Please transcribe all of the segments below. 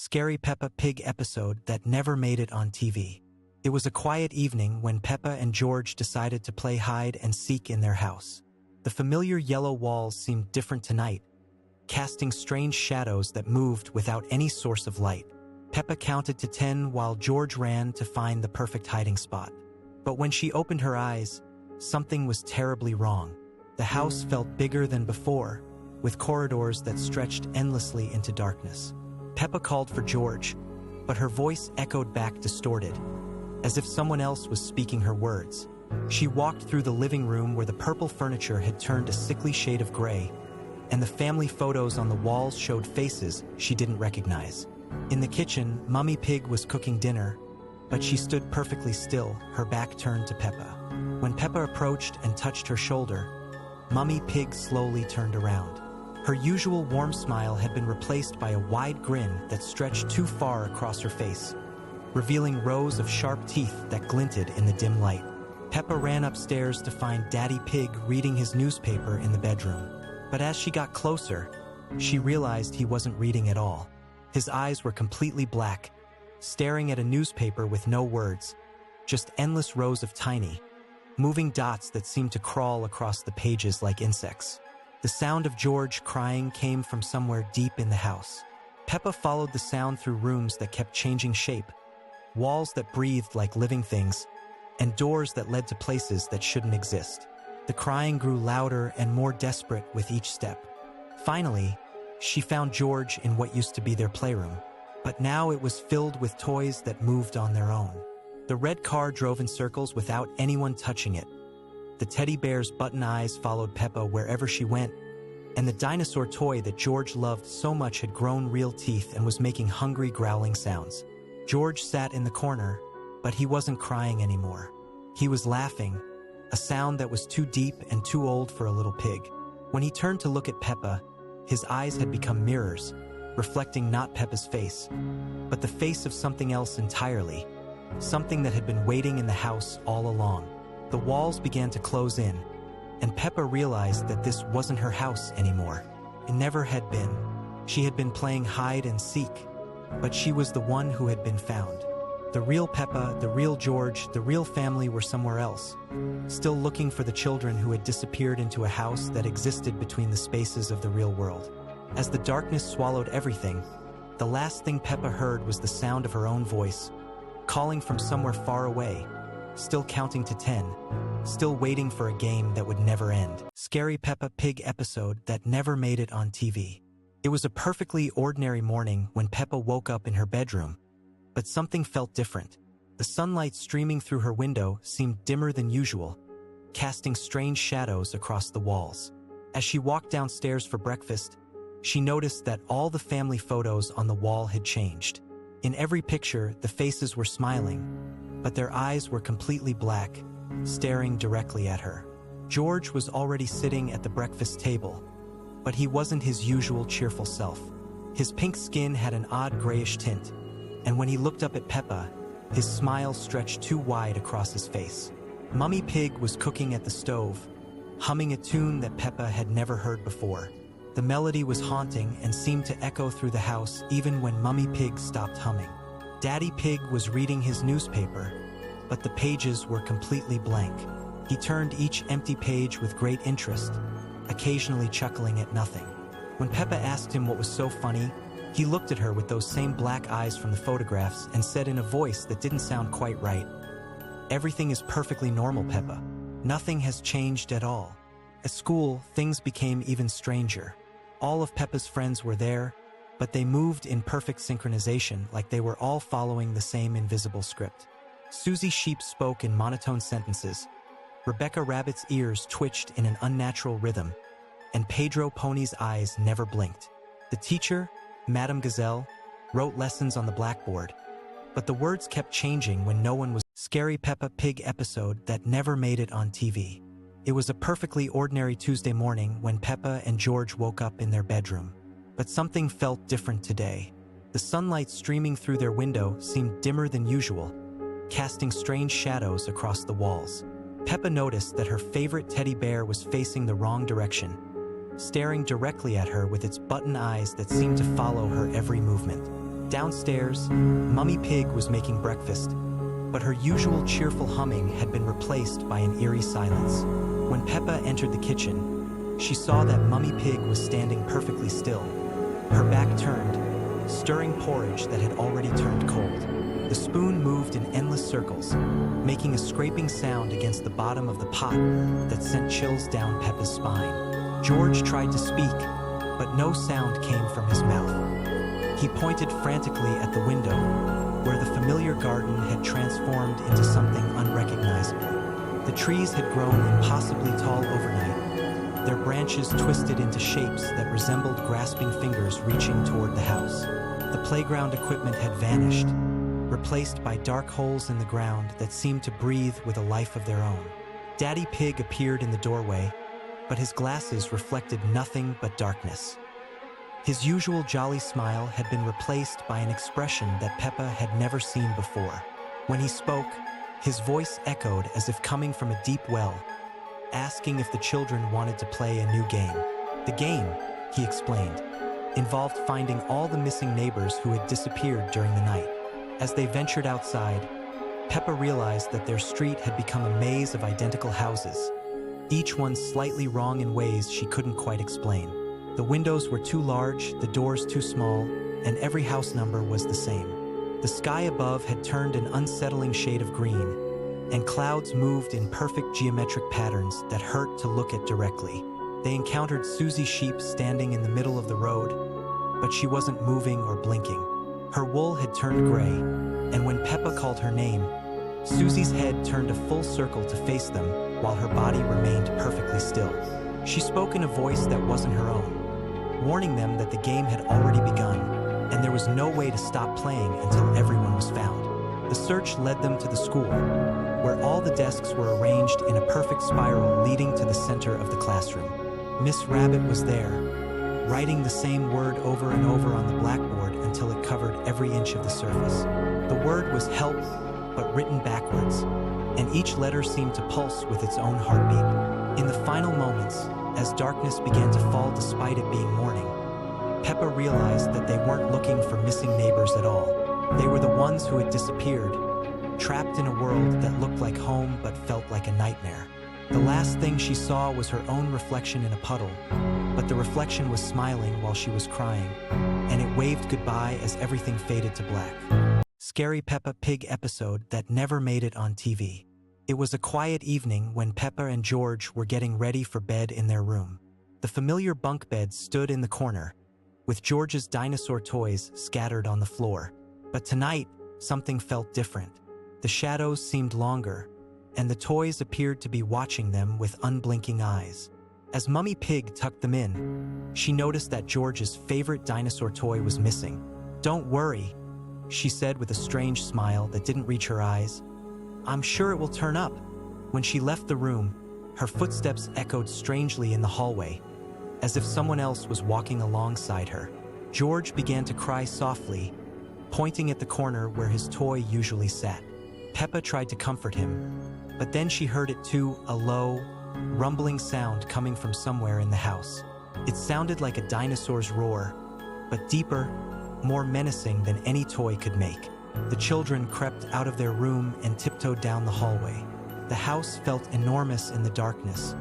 Scary Peppa Pig episode that never made it on TV. It was a quiet evening when Peppa and George decided to play hide and seek in their house. The familiar yellow walls seemed different tonight, casting strange shadows that moved without any source of light. Peppa counted to 10 while George ran to find the perfect hiding spot. But when she opened her eyes, something was terribly wrong. The house felt bigger than before, with corridors that stretched endlessly into darkness. Peppa called for George, but her voice echoed back distorted, as if someone else was speaking her words. She walked through the living room where the purple furniture had turned a sickly shade of gray, and the family photos on the walls showed faces she didn't recognize. In the kitchen, Mummy Pig was cooking dinner, but she stood perfectly still, her back turned to Peppa. When Peppa approached and touched her shoulder, Mummy Pig slowly turned around. Her usual warm smile had been replaced by a wide grin that stretched too far across her face, revealing rows of sharp teeth that glinted in the dim light. Peppa ran upstairs to find Daddy Pig reading his newspaper in the bedroom. But as she got closer, she realized he wasn't reading at all. His eyes were completely black, staring at a newspaper with no words, just endless rows of tiny, moving dots that seemed to crawl across the pages like insects. The sound of George crying came from somewhere deep in the house. Peppa followed the sound through rooms that kept changing shape, walls that breathed like living things, and doors that led to places that shouldn't exist. The crying grew louder and more desperate with each step. Finally, she found George in what used to be their playroom, but now it was filled with toys that moved on their own. The red car drove in circles without anyone touching it. The teddy bear's button eyes followed Peppa wherever she went, and the dinosaur toy that George loved so much had grown real teeth and was making hungry, growling sounds. George sat in the corner, but he wasn't crying anymore. He was laughing, a sound that was too deep and too old for a little pig. When he turned to look at Peppa, his eyes had become mirrors, reflecting not Peppa's face, but the face of something else entirely, something that had been waiting in the house all along. The walls began to close in, and Peppa realized that this wasn't her house anymore. It never had been. She had been playing hide and seek, but she was the one who had been found. The real Peppa, the real George, the real family were somewhere else, still looking for the children who had disappeared into a house that existed between the spaces of the real world. As the darkness swallowed everything, the last thing Peppa heard was the sound of her own voice, calling from somewhere far away, still counting to 10, still waiting for a game that would never end. Scary Peppa Pig episode that never made it on TV. It was a perfectly ordinary morning when Peppa woke up in her bedroom, but something felt different. The sunlight streaming through her window seemed dimmer than usual, casting strange shadows across the walls. As she walked downstairs for breakfast, she noticed that all the family photos on the wall had changed. In every picture, the faces were smiling, but their eyes were completely black, staring directly at her. George was already sitting at the breakfast table, but he wasn't his usual cheerful self. His pink skin had an odd grayish tint, and when he looked up at Peppa, his smile stretched too wide across his face. Mummy Pig was cooking at the stove, humming a tune that Peppa had never heard before. The melody was haunting and seemed to echo through the house even when Mummy Pig stopped humming. Daddy Pig was reading his newspaper, but the pages were completely blank. He turned each empty page with great interest, occasionally chuckling at nothing. When Peppa asked him what was so funny, he looked at her with those same black eyes from the photographs and said in a voice that didn't sound quite right, "Everything is perfectly normal, Peppa. Nothing has changed at all." At school, things became even stranger. All of Peppa's friends were there, but they moved in perfect synchronization, like they were all following the same invisible script. Susie Sheep spoke in monotone sentences, Rebecca Rabbit's ears twitched in an unnatural rhythm, and Pedro Pony's eyes never blinked. The teacher, Madame Gazelle, wrote lessons on the blackboard, but the words kept changing when no one was. Scary Peppa Pig episode that never made it on TV. It was a perfectly ordinary Tuesday morning when Peppa and George woke up in their bedroom. But something felt different today. The sunlight streaming through their window seemed dimmer than usual, casting strange shadows across the walls. Peppa noticed that her favorite teddy bear was facing the wrong direction, staring directly at her with its button eyes that seemed to follow her every movement. Downstairs, Mummy Pig was making breakfast, but her usual cheerful humming had been replaced by an eerie silence. When Peppa entered the kitchen, she saw that Mummy Pig was standing perfectly still, her back turned, stirring porridge that had already turned cold. The spoon moved in endless circles, making a scraping sound against the bottom of the pot that sent chills down Peppa's spine. George tried to speak, but no sound came from his mouth. He pointed frantically at the window, where the familiar garden had transformed into something unrecognizable. The trees had grown impossibly tall overnight, their branches twisted into shapes that resembled grasping fingers reaching toward the house. The playground equipment had vanished, replaced by dark holes in the ground that seemed to breathe with a life of their own. Daddy Pig appeared in the doorway, but his glasses reflected nothing but darkness. His usual jolly smile had been replaced by an expression that Peppa had never seen before. When he spoke, his voice echoed as if coming from a deep well, asking if the children wanted to play a new game. The game, he explained, involved finding all the missing neighbors who had disappeared during the night. As they ventured outside, Peppa realized that their street had become a maze of identical houses, each one slightly wrong in ways she couldn't quite explain. The windows were too large, the doors too small, and every house number was the same. The sky above had turned an unsettling shade of green, and clouds moved in perfect geometric patterns that hurt to look at directly. They encountered Susie Sheep standing in the middle of the road, but she wasn't moving or blinking. Her wool had turned gray, and when Peppa called her name, Susie's head turned a full circle to face them while her body remained perfectly still. She spoke in a voice that wasn't her own, warning them that the game had already begun, and there was no way to stop playing until everyone was found. The search led them to the school, where all the desks were arranged in a perfect spiral leading to the center of the classroom. Miss Rabbit was there, writing the same word over and over on the blackboard until it covered every inch of the surface. The word was help, but written backwards, and each letter seemed to pulse with its own heartbeat. In the final moments, as darkness began to fall despite it being morning, Peppa realized that they weren't looking for missing neighbors at all. They were the ones who had disappeared, trapped in a world that looked like home but felt like a nightmare. The last thing she saw was her own reflection in a puddle, but the reflection was smiling while she was crying, and it waved goodbye as everything faded to black. Scary Peppa Pig episode that never made it on TV. It was a quiet evening when Peppa and George were getting ready for bed in their room. The familiar bunk bed stood in the corner, with George's dinosaur toys scattered on the floor. But tonight, something felt different. The shadows seemed longer, and the toys appeared to be watching them with unblinking eyes. As Mummy Pig tucked them in, she noticed that George's favorite dinosaur toy was missing. "Don't worry," she said with a strange smile that didn't reach her eyes. "I'm sure it will turn up." When she left the room, her footsteps echoed strangely in the hallway, as if someone else was walking alongside her. George began to cry softly, pointing at the corner where his toy usually sat. Peppa tried to comfort him, but then she heard it too, a low, rumbling sound coming from somewhere in the house. It sounded like a dinosaur's roar, but deeper, more menacing than any toy could make. The children crept out of their room and tiptoed down the hallway. The house felt enormous in the darkness,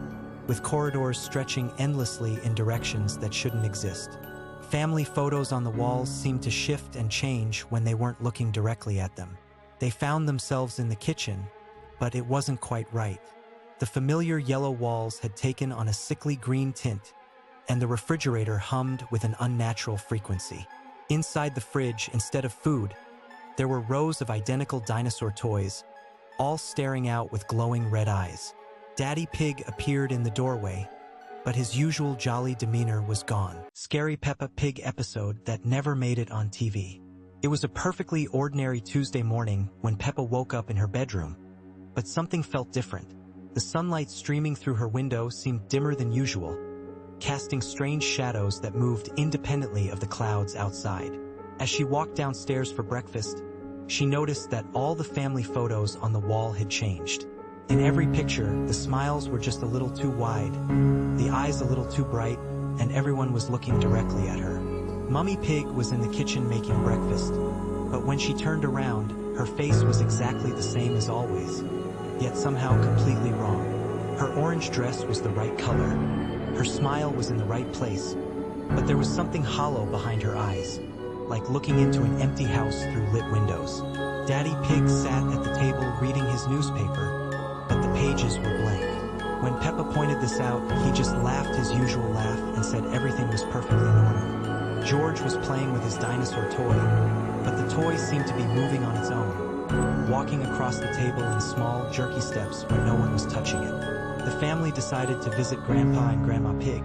with corridors stretching endlessly in directions that shouldn't exist. Family photos on the walls seemed to shift and change when they weren't looking directly at them. They found themselves in the kitchen, but it wasn't quite right. The familiar yellow walls had taken on a sickly green tint, and the refrigerator hummed with an unnatural frequency. Inside the fridge, instead of food, there were rows of identical dinosaur toys, all staring out with glowing red eyes. Daddy Pig appeared in the doorway, but his usual jolly demeanor was gone. Scary Peppa Pig episode that never made it on TV. It was a perfectly ordinary Tuesday morning when Peppa woke up in her bedroom, but something felt different. The sunlight streaming through her window seemed dimmer than usual, casting strange shadows that moved independently of the clouds outside. As she walked downstairs for breakfast, she noticed that all the family photos on the wall had changed. In every picture, the smiles were just a little too wide, the eyes a little too bright, and everyone was looking directly at her. Mummy Pig was in the kitchen making breakfast, when she turned around, her face was exactly the same as always, yet somehow completely wrong. Her orange dress was the right color. Her smile was in the right place, but there was something hollow behind her eyes, like looking into an empty house through lit windows. Daddy Pig sat at the table reading his newspaper, but the pages were blank. When Peppa pointed this out, he just laughed his usual laugh and said everything was perfectly normal. George was playing with his dinosaur toy, but the toy seemed to be moving on its own, walking across the table in small, jerky steps when no one was touching it. The family decided to visit Grandpa and Grandma Pig,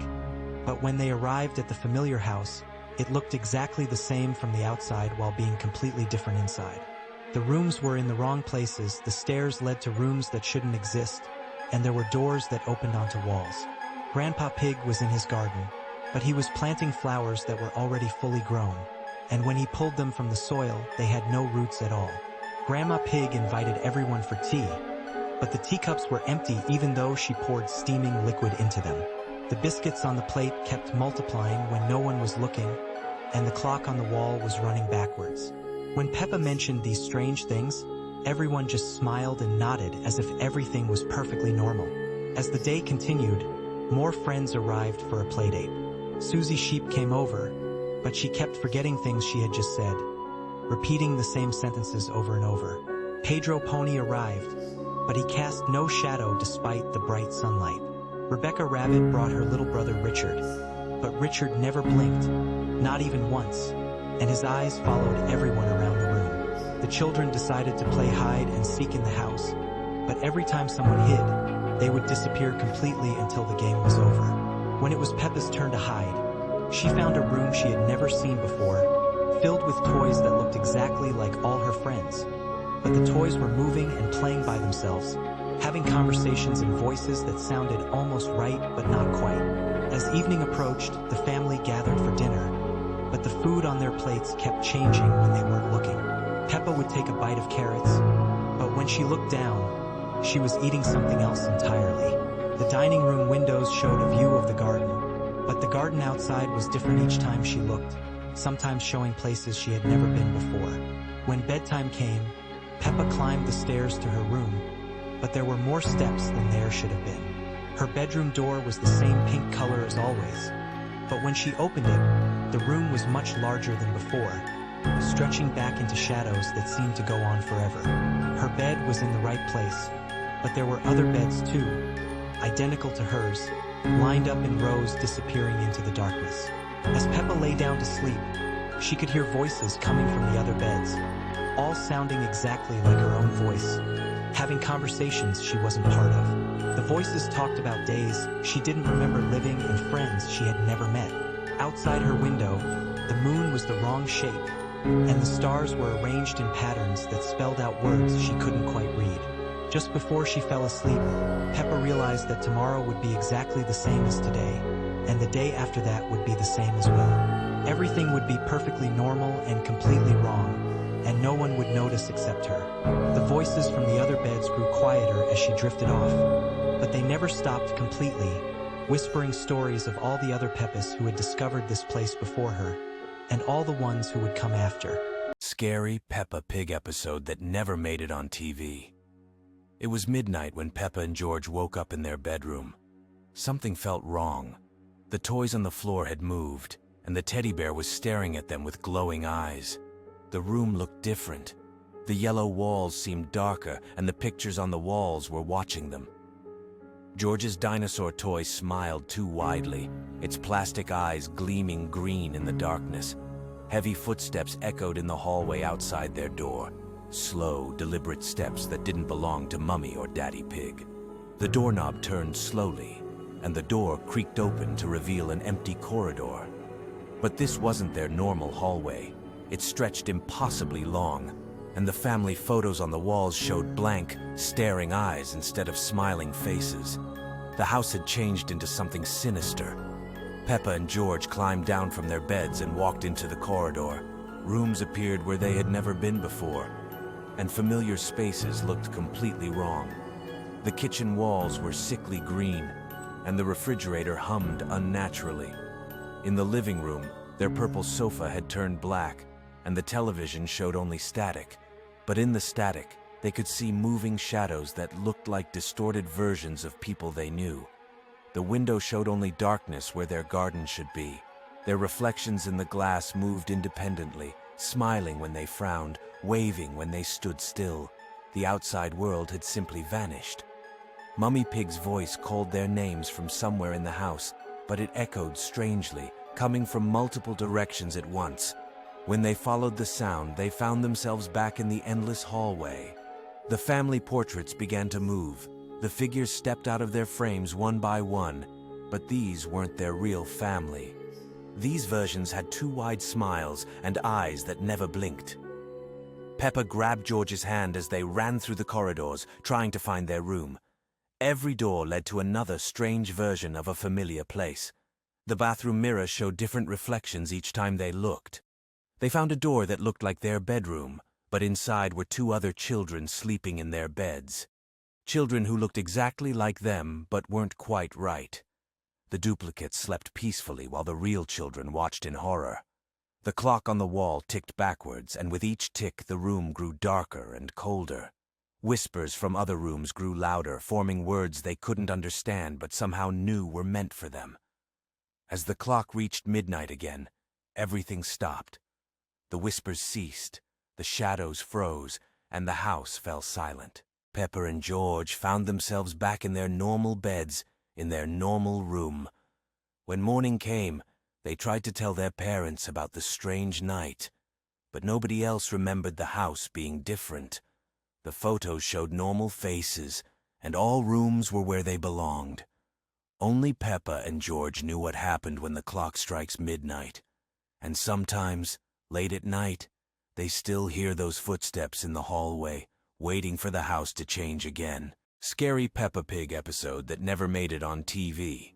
but when they arrived at the familiar house, it looked exactly the same from the outside while being completely different inside. The rooms were in the wrong places, the stairs led to rooms that shouldn't exist, and there were doors that opened onto walls. Grandpa Pig was in his garden, but he was planting flowers that were already fully grown, and when he pulled them from the soil, they had no roots at all. Grandma Pig invited everyone for tea, but the teacups were empty even though she poured steaming liquid into them. The biscuits on the plate kept multiplying when no one was looking, and the clock on the wall was running backwards. When Peppa mentioned these strange things, everyone just smiled and nodded as if everything was perfectly normal. As the day continued, more friends arrived for a playdate. Susie Sheep came over, but she kept forgetting things she had just said, repeating the same sentences over and over. Pedro Pony arrived, but he cast no shadow despite the bright sunlight. Rebecca Rabbit brought her little brother Richard, but Richard never blinked, not even once, and his eyes followed everyone around the room. The children decided to play hide and seek in the house, but every time someone hid, they would disappear completely until the game was over. When it was Peppa's turn to hide, she found a room she had never seen before, filled with toys that looked exactly like all her friends. But the toys were moving and playing by themselves, having conversations in voices that sounded almost right but not quite. As evening approached, the family gathered for dinner, but the food on their plates kept changing when they weren't looking. Peppa would take a bite of carrots, but when she looked down, she was eating something else entirely. The dining room windows showed a view of the garden, but the garden outside was different each time she looked, sometimes showing places she had never been before. When bedtime came, Peppa climbed the stairs to her room, but there were more steps than there should have been. Her bedroom door was the same pink color as always, but when she opened it, the room was much larger than before, stretching back into shadows that seemed to go on forever. Her bed was in the right place, but there were other beds too, identical to hers, lined up in rows disappearing into the darkness. As Peppa lay down to sleep, she could hear voices coming from the other beds, all sounding exactly like her own voice, having conversations she wasn't part of. The voices talked about days she didn't remember living and friends she had never met. Outside her window, the moon was the wrong shape, and the stars were arranged in patterns that spelled out words she couldn't quite read. Just before she fell asleep, Peppa realized that tomorrow would be exactly the same as today, and the day after that would be the same as well. Everything would be perfectly normal and completely wrong, and no one would notice except her. The voices from the other beds grew quieter as she drifted off, but they never stopped completely, whispering stories of all the other Peppas who had discovered this place before her, and all the ones who would come after. Scary Peppa Pig episode that never made it on TV. It was midnight when Peppa and George woke up in their bedroom. Something felt wrong. The toys on the floor had moved, and the teddy bear was staring at them with glowing eyes. The room looked different. The yellow walls seemed darker, and the pictures on the walls were watching them. George's dinosaur toy smiled too widely, its plastic eyes gleaming green in the darkness. Heavy footsteps echoed in the hallway outside their door. Slow, deliberate steps that didn't belong to Mummy or Daddy Pig. The doorknob turned slowly, and the door creaked open to reveal an empty corridor. But this wasn't their normal hallway. It stretched impossibly long, and the family photos on the walls showed blank, staring eyes instead of smiling faces. The house had changed into something sinister. Peppa and George climbed down from their beds and walked into the corridor. Rooms appeared where they had never been before, and familiar spaces looked completely wrong. The kitchen walls were sickly green, and the refrigerator hummed unnaturally. In the living room, their purple sofa had turned black, and the television showed only static. But in the static, they could see moving shadows that looked like distorted versions of people they knew. The window showed only darkness where their garden should be. Their reflections in the glass moved independently, smiling when they frowned, waving when they stood still. The outside world had simply vanished. Mummy Pig's voice called their names from somewhere in the house, but it echoed strangely, coming from multiple directions at once. When they followed the sound, they found themselves back in the endless hallway. The family portraits began to move. The figures stepped out of their frames one by one, but these weren't their real family. These versions had two wide smiles and eyes that never blinked. Peppa grabbed George's hand as they ran through the corridors, trying to find their room. Every door led to another strange version of a familiar place. The bathroom mirror showed different reflections each time they looked. They found a door that looked like their bedroom, but inside were two other children sleeping in their beds. Children who looked exactly like them, but weren't quite right. The duplicates slept peacefully while the real children watched in horror. The clock on the wall ticked backwards, and with each tick the room grew darker and colder. Whispers from other rooms grew louder, forming words they couldn't understand but somehow knew were meant for them. As the clock reached midnight again, everything stopped. The whispers ceased, the shadows froze, and the house fell silent. Peppa and George found themselves back in their normal beds, in their normal room. When morning came, they tried to tell their parents about the strange night, but nobody else remembered the house being different. The photos showed normal faces, and all rooms were where they belonged. Only Peppa and George knew what happened when the clock strikes midnight, and sometimes, late at night, they still hear those footsteps in the hallway, waiting for the house to change again. Scary Peppa Pig episode that never made it on TV.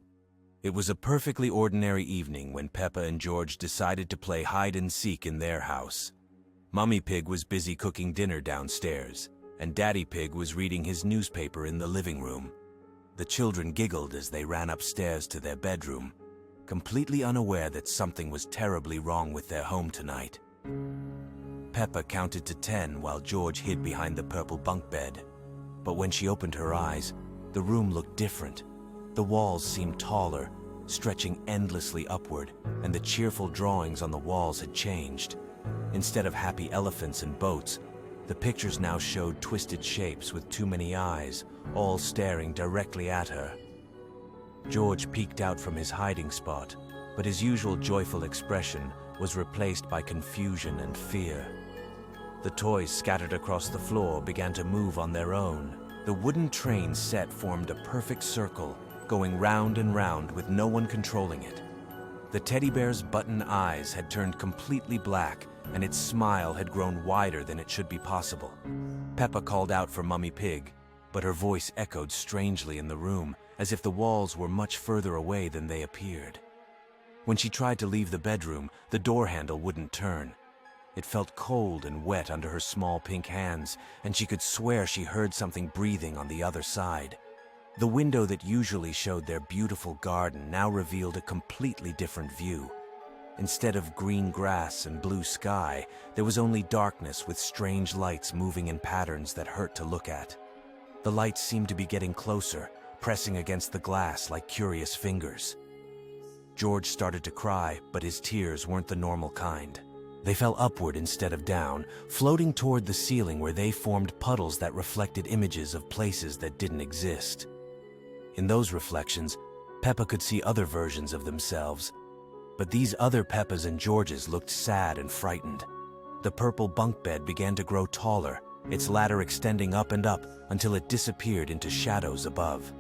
It was a perfectly ordinary evening when Peppa and George decided to play hide and seek in their house. Mummy Pig was busy cooking dinner downstairs, and Daddy Pig was reading his newspaper in the living room. The children giggled as they ran upstairs to their bedroom, completely unaware that something was terribly wrong with their home tonight. Peppa counted to 10 while George hid behind the purple bunk bed. But when she opened her eyes, the room looked different. The walls seemed taller, stretching endlessly upward, and the cheerful drawings on the walls had changed. Instead of happy elephants and boats, the pictures now showed twisted shapes with too many eyes, all staring directly at her. George peeked out from his hiding spot, but his usual joyful expression was replaced by confusion and fear. The toys scattered across the floor began to move on their own. The wooden train set formed a perfect circle, going round and round with no one controlling it. The teddy bear's button eyes had turned completely black, and its smile had grown wider than it should be possible. Peppa called out for Mummy Pig, but her voice echoed strangely in the room, as if the walls were much further away than they appeared. When she tried to leave the bedroom, the door handle wouldn't turn. It felt cold and wet under her small pink hands, and she could swear she heard something breathing on the other side. The window that usually showed their beautiful garden now revealed a completely different view. Instead of green grass and blue sky, there was only darkness with strange lights moving in patterns that hurt to look at. The lights seemed to be getting closer, pressing against the glass like curious fingers. George started to cry, but his tears weren't the normal kind. They fell upward instead of down, floating toward the ceiling where they formed puddles that reflected images of places that didn't exist. In those reflections, Peppa could see other versions of themselves, but these other Peppas and Georges looked sad and frightened. The purple bunk bed began to grow taller, its ladder extending up and up until it disappeared into shadows above.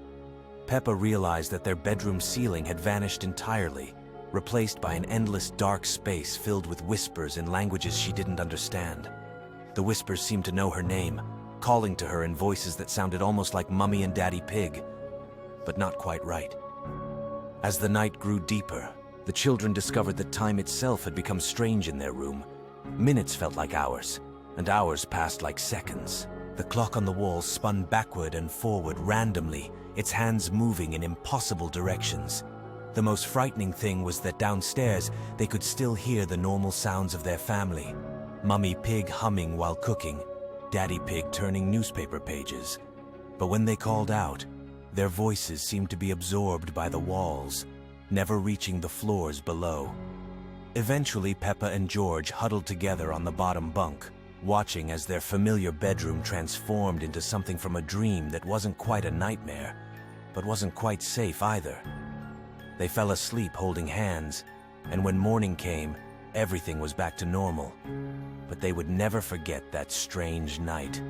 Peppa realized that their bedroom ceiling had vanished entirely, replaced by an endless dark space filled with whispers in languages she didn't understand. The whispers seemed to know her name, calling to her in voices that sounded almost like Mummy and Daddy Pig, but not quite right. As the night grew deeper, the children discovered that time itself had become strange in their room. Minutes felt like hours, and hours passed like seconds. The clock on the wall spun backward and forward randomly, its hands moving in impossible directions. The most frightening thing was that downstairs, they could still hear the normal sounds of their family. Mummy Pig humming while cooking, Daddy Pig turning newspaper pages. But when they called out, their voices seemed to be absorbed by the walls, never reaching the floors below. Eventually, Peppa and George huddled together on the bottom bunk, watching as their familiar bedroom transformed into something from a dream that wasn't quite a nightmare, but wasn't quite safe either. They fell asleep holding hands, and when morning came, everything was back to normal. But they would never forget that strange night.